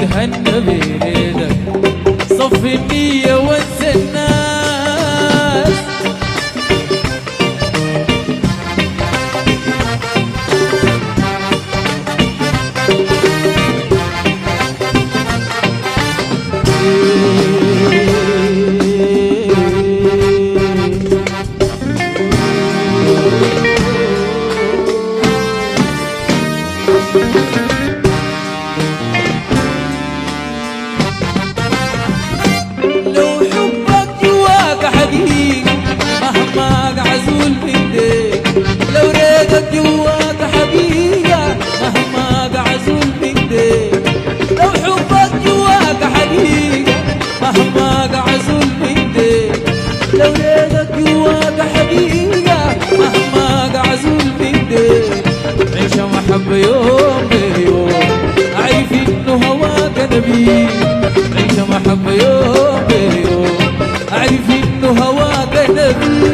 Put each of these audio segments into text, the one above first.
تتهنى بليلك صفي النية وانسى الناس. يوم بيوم أعرف إنه هواك نبي، عيش محبة يوم بيوم أعرف إنه هواك نبي.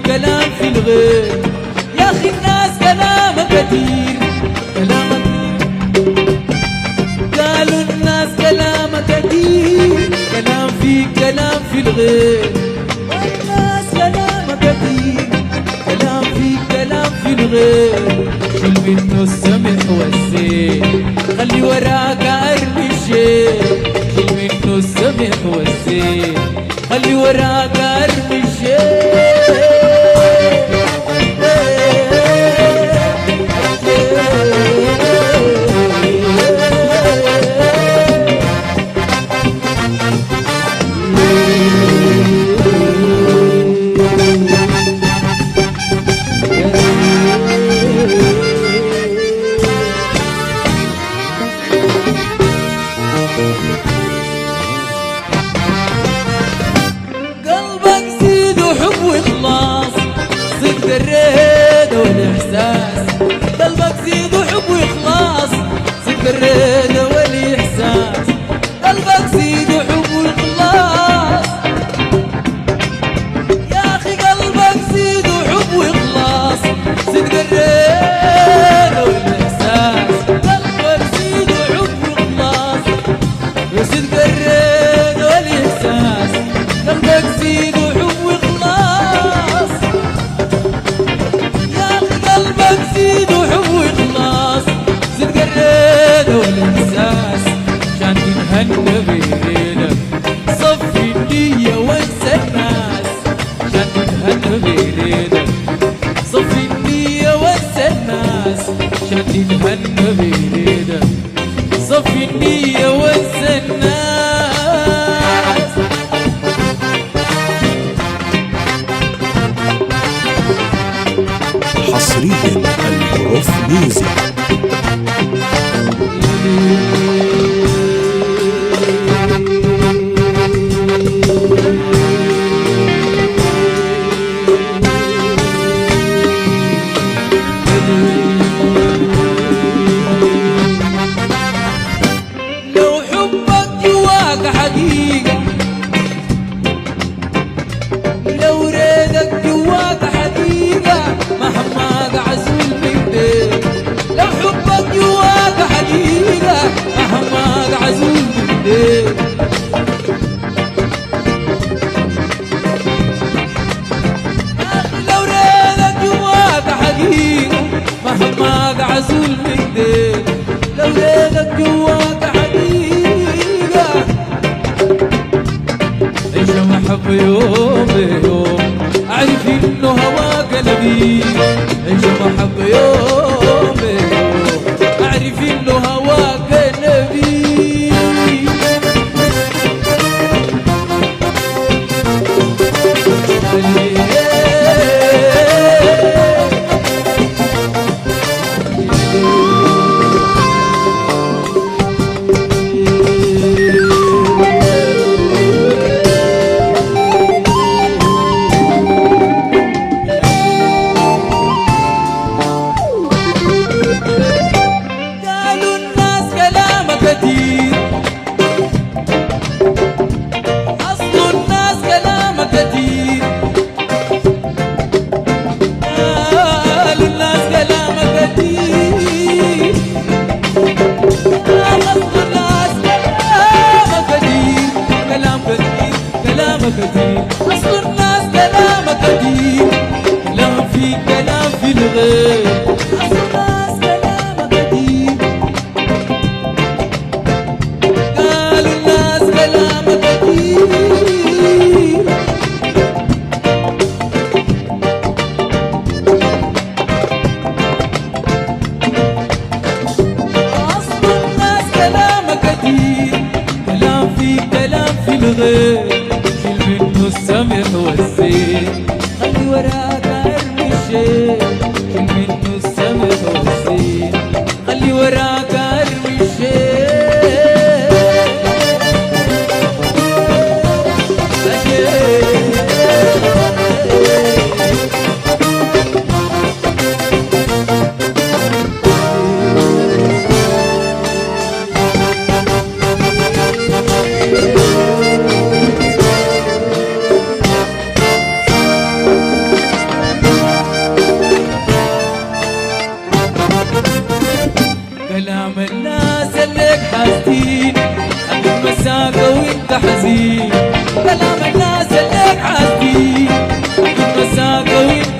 كلام في الغير يا أخي الناس كلامك كتير، كلامك قالوا الناس كلامك كتير، كلام في كلام في الغير والناس كلامك كتير، كلام في كلام في الغير. شيل منه السمح والزين خلي وراك أرمي الشيء، شيل منه السمح والزين خلي وراك أرمي الشيء. قلبك زيد وحب وإخلاص صدق الريدة والإحساس، قلبك زيد وحب وإخلاص صدق الريدة والإحساس، قلبك زيد وحب وإخلاص يا أخي قلبك زيد وحب وإخلاص صدق الريدة والإحساس، قلبك زيد وحب وإخلاص وصدق الريدة والإحساس، قلبك زيد وحب وإخلاص يا أخي قلبك زيد وحب وإخلاص صدق الريدة والإحساس. عشان تتهنى بليلك صفي النية وانسى الناس، عشان تتهنى بليلك صفي النية وانسى الناس، عشان تتهنى بليلك صفي النية وانسى الناس. حصريا الحروف ميوزك. لو حبك جواك حقيقة، لو ريدك جواك حقيقة مهما عزول بيديك، لو حبك جواك حقيقة مهما عزول بيديك، لو ريدك جواك حقيقة مهما عزول بيديك، لو ريدك جواك حقيقة عيش محبة يوم بيوم أعرف إنه هواك نبي، عيش محبة يوم بيوم أعرف إنه هواك نبي.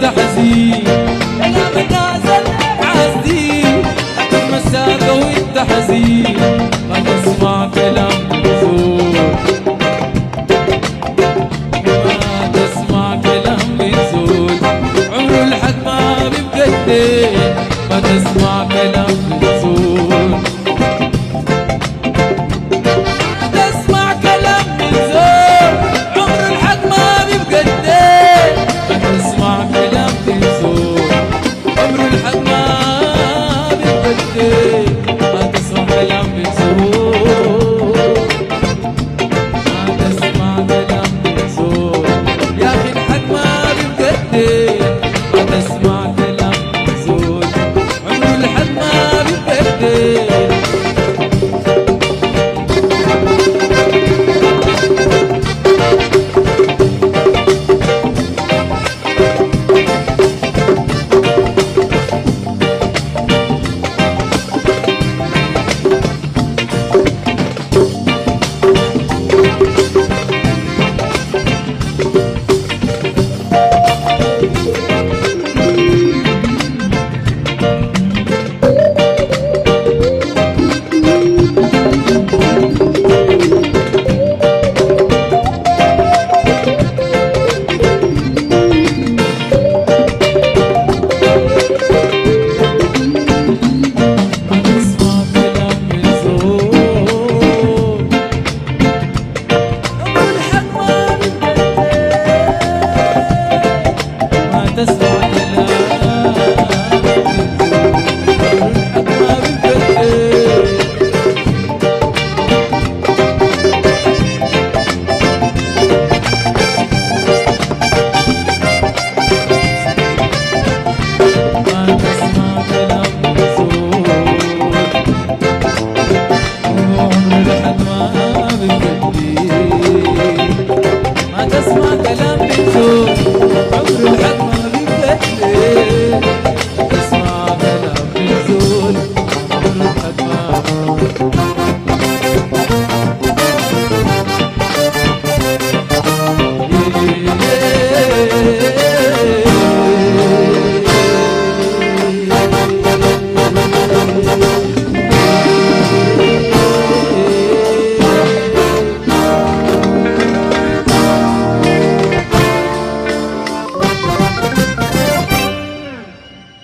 وانت حزين، كلام الناس الحاسدين هتتمساك وانت حزين، ما تسمع كلام بزول، ما تسمع كلام بزول، عمره الحق ما بيبقى الدين، ما تسمع كلام